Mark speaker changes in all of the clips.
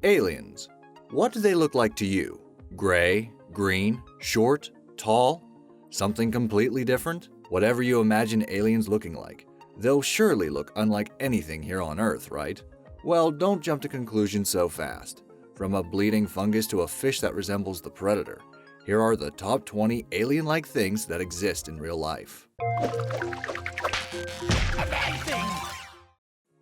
Speaker 1: Aliens. What do they look like to you? Gray, green, short, tall? Something completely different? Whatever you imagine aliens looking like, they'll surely look unlike anything here on Earth, right? Well, don't jump to conclusions so fast. From a bleeding fungus to a fish that resembles the predator, here are the top 20 alien-like things that exist in real life.
Speaker 2: Amazing!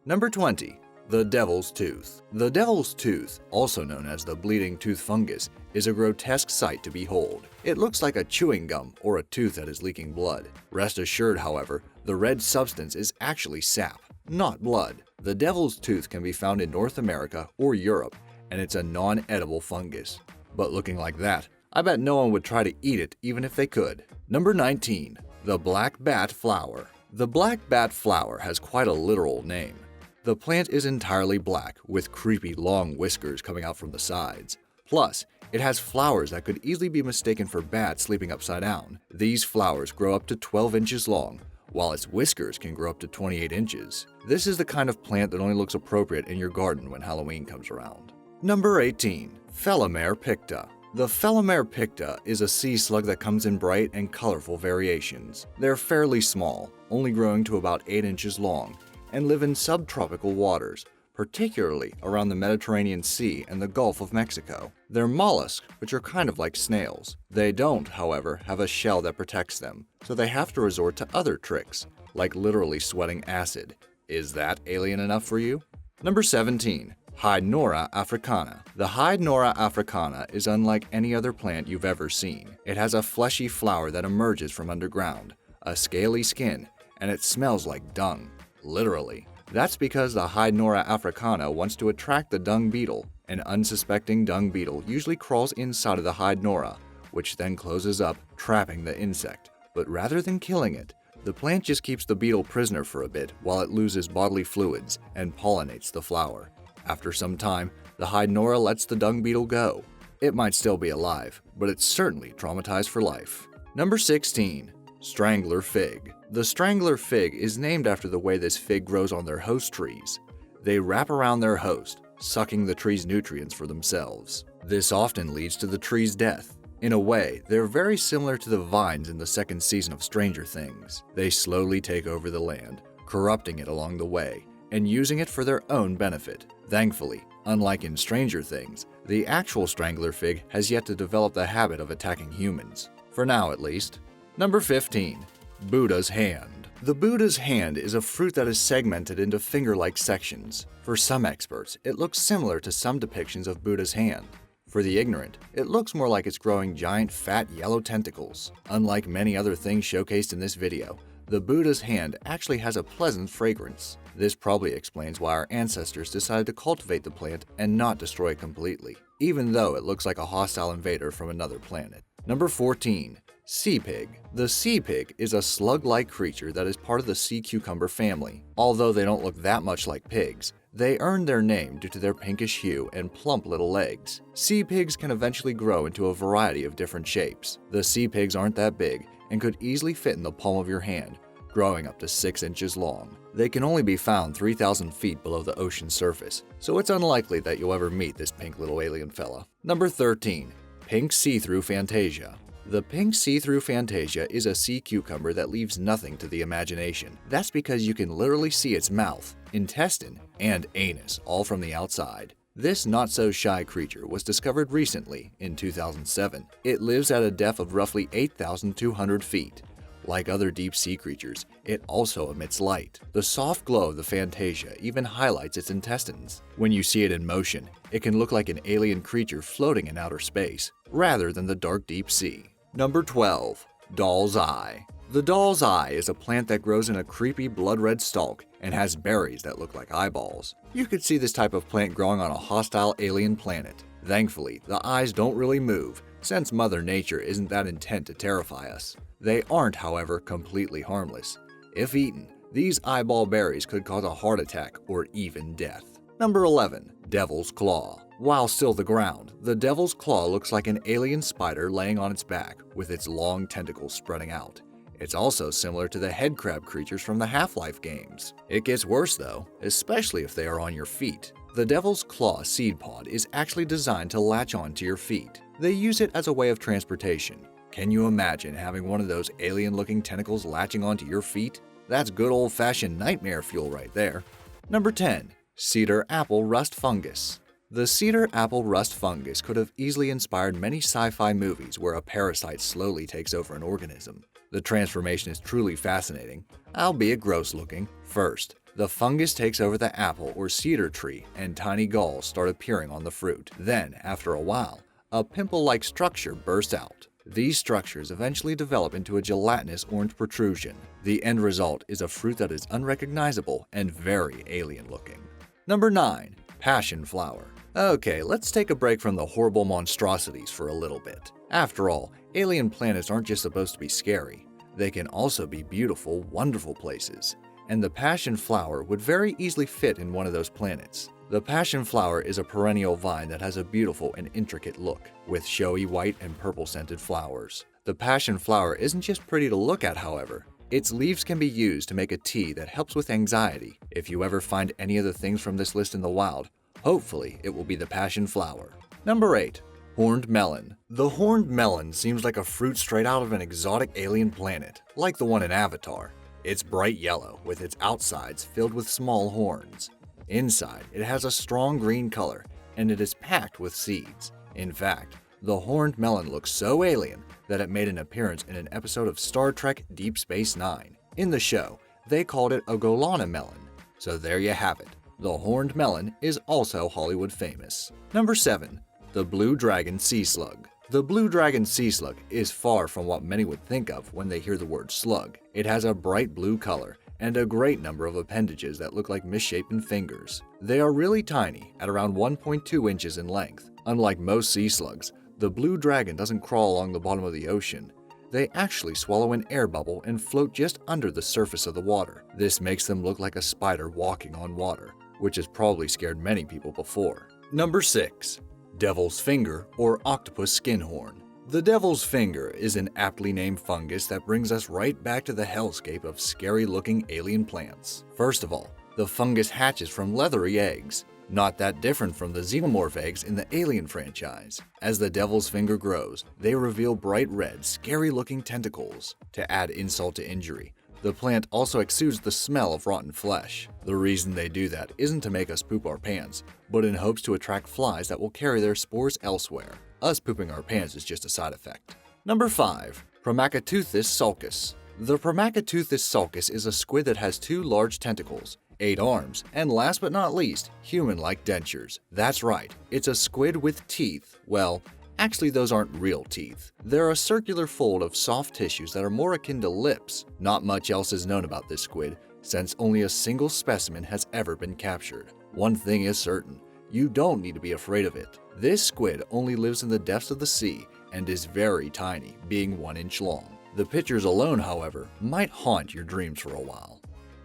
Speaker 1: Number 20. The Devil's Tooth. The Devil's Tooth, also known as the bleeding tooth fungus, is a grotesque sight to behold. It looks like a chewing gum or a tooth that is leaking blood. Rest assured, however, the red substance is actually sap, not blood. The Devil's Tooth can be found in North America or Europe, and it's a non-edible fungus. But looking like that, I bet no one would try to eat it even if they could. Number 19. The Black Bat Flower. The black bat flower has quite a literal name. The plant is entirely black, with creepy long whiskers coming out from the sides. Plus, it has flowers that could easily be mistaken for bats sleeping upside down. These flowers grow up to 12 inches long, while its whiskers can grow up to 28 inches. This is the kind of plant that only looks appropriate in your garden when Halloween comes around. Number 18. Felomere picta. The Felomere picta is a sea slug that comes in bright and colorful variations. They're fairly small, only growing to about 8 inches long, and live in subtropical waters, particularly around the Mediterranean Sea and the Gulf of Mexico. They're mollusks, which are kind of like snails. They don't, however, have a shell that protects them, so they have to resort to other tricks, like literally sweating acid. Is that alien enough for you? Number 17. Hydnora africana. The Hydnora africana is unlike any other plant you've ever seen. It has a fleshy flower that emerges from underground, a scaly skin, and it smells like dung. Literally. That's because the Hydnora africana wants to attract the dung beetle. An unsuspecting dung beetle usually crawls inside of the Hydnora, which then closes up, trapping the insect. But rather than killing it, the plant just keeps the beetle prisoner for a bit while it loses bodily fluids and pollinates the flower. After some time, the Hydnora lets the dung beetle go. It might still be alive, but it's certainly traumatized for life. Number 16. Strangler fig. The strangler fig is named after the way this fig grows on their host trees. They wrap around their host, sucking the tree's nutrients for themselves. This often leads to the tree's death. In a way, they're very similar to the vines in the second season of Stranger Things. They slowly take over the land, corrupting it along the way, and using it for their own benefit. Thankfully, unlike in Stranger Things, the actual strangler fig has yet to develop the habit of attacking humans. For now, at least. Number 15. Buddha's hand. The Buddha's hand is a fruit that is segmented into finger-like sections. For some experts, it looks similar to some depictions of Buddha's hand. For the ignorant, it looks more like it's growing giant fat yellow tentacles. Unlike many other things showcased in this video, the Buddha's hand actually has a pleasant fragrance. This probably explains why our ancestors decided to cultivate the plant and not destroy it completely, even though it looks like a hostile invader from another planet. Number 14. Sea pig. The sea pig is a slug-like creature that is part of the sea cucumber family. Although they don't look that much like pigs, they earned their name due to their pinkish hue and plump little legs. Sea pigs can eventually grow into a variety of different shapes. The sea pigs aren't that big and could easily fit in the palm of your hand, growing up to 6 inches long. They can only be found 3,000 feet below the ocean surface, so it's unlikely that you'll ever meet this pink little alien fella. Number 13. Pink see-through Fantasia. The pink see-through Fantasia is a sea cucumber that leaves nothing to the imagination. That's because you can literally see its mouth, intestine, and anus all from the outside. This not-so-shy creature was discovered recently in 2007. It lives at a depth of roughly 8,200 feet. Like other deep-sea creatures, it also emits light. The soft glow of the Fantasia even highlights its intestines. When you see it in motion, it can look like an alien creature floating in outer space, rather than the dark deep sea. Number 12. Doll's Eye. The doll's eye is a plant that grows in a creepy blood-red stalk and has berries that look like eyeballs. You could see this type of plant growing on a hostile alien planet. Thankfully, the eyes don't really move, since Mother Nature isn't that intent to terrify us. They aren't, however, completely harmless. If eaten, these eyeball berries could cause a heart attack or even death. Number 11. Devil's Claw. While still the ground, the devil's claw looks like an alien spider laying on its back with its long tentacles spreading out. It's also similar to the headcrab creatures from the Half-Life games. It gets worse though, especially if they are on your feet. The Devil's Claw seed pod is actually designed to latch onto your feet. They use it as a way of transportation. Can you imagine having one of those alien-looking tentacles latching onto your feet? That's good old-fashioned nightmare fuel right there. Number 10. Cedar apple rust fungus. The cedar apple rust fungus could have easily inspired many sci-fi movies where a parasite slowly takes over an organism. The transformation is truly fascinating, albeit gross-looking. First, the fungus takes over the apple or cedar tree and tiny galls start appearing on the fruit. Then, after a while, a pimple-like structure bursts out. These structures eventually develop into a gelatinous orange protrusion. The end result is a fruit that is unrecognizable and very alien-looking. Number 9. Passion flower. Okay, let's take a break from the horrible monstrosities for a little bit. After all, alien planets aren't just supposed to be scary. They can also be beautiful, wonderful places. And the passion flower would very easily fit in one of those planets. The passion flower is a perennial vine that has a beautiful and intricate look, with showy white and purple scented flowers. The passion flower isn't just pretty to look at, however. Its leaves can be used to make a tea that helps with anxiety. If you ever find any of the things from this list in the wild, hopefully it will be the passion flower. Number 8. Horned melon. The horned melon seems like a fruit straight out of an exotic alien planet, like the one in Avatar. It's bright yellow, with its outsides filled with small horns. Inside, it has a strong green color, and it is packed with seeds. In fact, the horned melon looks so alien that it made an appearance in an episode of Star Trek Deep Space Nine. In the show, they called it a Golana melon. So there you have it. The horned melon is also Hollywood famous. Number 7. The blue dragon sea slug. The blue dragon sea slug is far from what many would think of when they hear the word slug. It has a bright blue color and a great number of appendages that look like misshapen fingers. They are really tiny, at around 1.2 inches in length. Unlike most sea slugs, the blue dragon doesn't crawl along the bottom of the ocean. They actually swallow an air bubble and float just under the surface of the water. This makes them look like a spider walking on water, which has probably scared many people before. Number 6. Devil's finger or octopus skinhorn. The devil's finger is an aptly named fungus that brings us right back to the hellscape of scary-looking alien plants. First of all, the fungus hatches from leathery eggs, not that different from the xenomorph eggs in the Alien franchise. As the devil's finger grows, they reveal bright red, scary-looking tentacles. To add insult to injury, the plant also exudes the smell of rotten flesh. The reason they do that isn't to make us poop our pants, but in hopes to attract flies that will carry their spores elsewhere. Us pooping our pants is just a side effect. Number 5. Promacateuthis sulcus. The Promacateuthis sulcus is a squid that has 2 large tentacles, 8 arms, and last but not least, human-like dentures. That's right, it's a squid with teeth. Well, actually those aren't real teeth. They're a circular fold of soft tissues that are more akin to lips. Not much else is known about this squid, since only a single specimen has ever been captured. One thing is certain, you don't need to be afraid of it. This squid only lives in the depths of the sea and is very tiny, being 1 inch long. The pictures alone, however, might haunt your dreams for a while.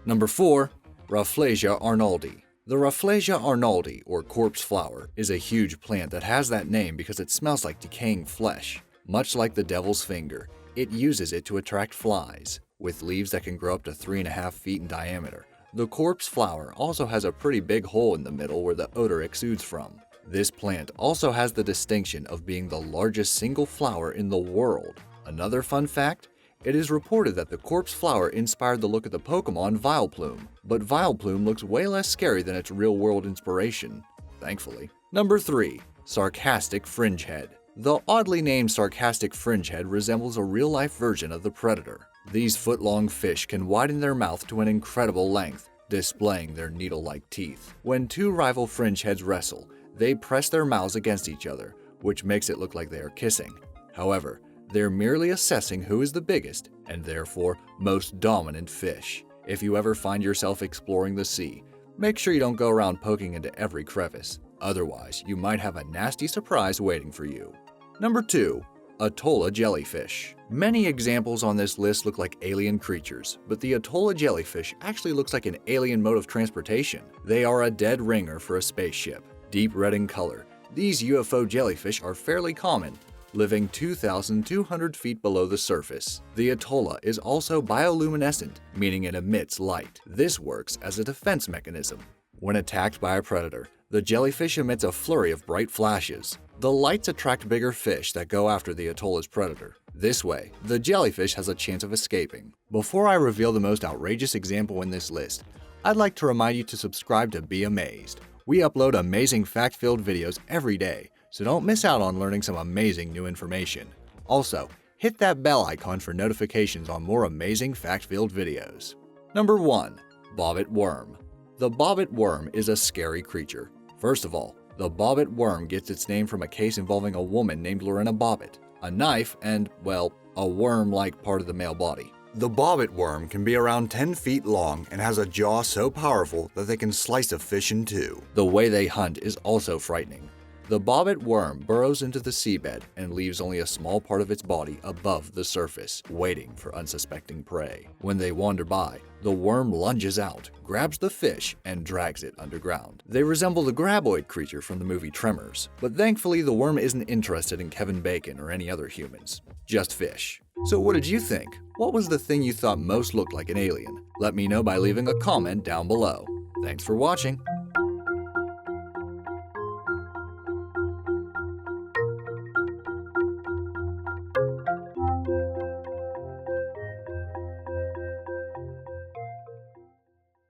Speaker 1: Number 4. Rafflesia arnoldi. The Rafflesia arnoldi, or corpse flower, is a huge plant that has that name because it smells like decaying flesh. Much like the devil's finger, it uses it to attract flies. With leaves that can grow up to 3.5 feet in diameter, the corpse flower also has a pretty big hole in the middle where the odor exudes from. This plant also has the distinction of being the largest single flower in the world. Another fun fact? It is reported that the corpse flower inspired the look of the Pokemon Vileplume, but Vileplume looks way less scary than its real-world inspiration, thankfully. Number 3. Sarcastic fringehead. The oddly named sarcastic fringehead resembles a real-life version of the predator. These foot-long fish can widen their mouth to an incredible length, displaying their needle-like teeth. When 2 rival fringeheads wrestle, they press their mouths against each other, which makes it look like they are kissing. However, they're merely assessing who is the biggest, and therefore most dominant fish. If you ever find yourself exploring the sea, make sure you don't go around poking into every crevice. Otherwise, you might have a nasty surprise waiting for you. Number 2. Atolla jellyfish. Many examples on this list look like alien creatures, but the Atolla jellyfish actually looks like an alien mode of transportation. They are a dead ringer for a spaceship. Deep red in color, these UFO jellyfish are fairly common, living 2,200 feet below the surface. The Atolla is also bioluminescent, meaning it emits light. This works as a defense mechanism. When attacked by a predator, The jellyfish emits a flurry of bright flashes. The lights attract bigger fish that go after the atolla's predator. This way, the jellyfish has a chance of escaping. Before I reveal the most outrageous example in this list, I'd like to remind you to subscribe to Be Amazed. We upload amazing fact-filled videos every day, so don't miss out on learning some amazing new information. Also, hit that bell icon for notifications on more amazing fact-filled videos. Number 1. Bobbit Worm. The bobbit worm is a scary creature. First of all, the bobbit worm gets its name from a case involving a woman named Lorena Bobbitt, a knife, and, well, a worm-like part of the male body. The bobbit worm can be around 10 feet long and has a jaw so powerful that they can slice a fish in two. The way they hunt is also frightening. The bobbit worm burrows into the seabed and leaves only a small part of its body above the surface, waiting for unsuspecting prey. When they wander by, the worm lunges out, grabs the fish, and drags it underground. They resemble the graboid creature from the movie Tremors, but thankfully the worm isn't interested in Kevin Bacon or any other humans, just fish. So what did you think? What was the thing you thought most looked like an alien? Let me know by leaving a comment down below. Thanks for watching.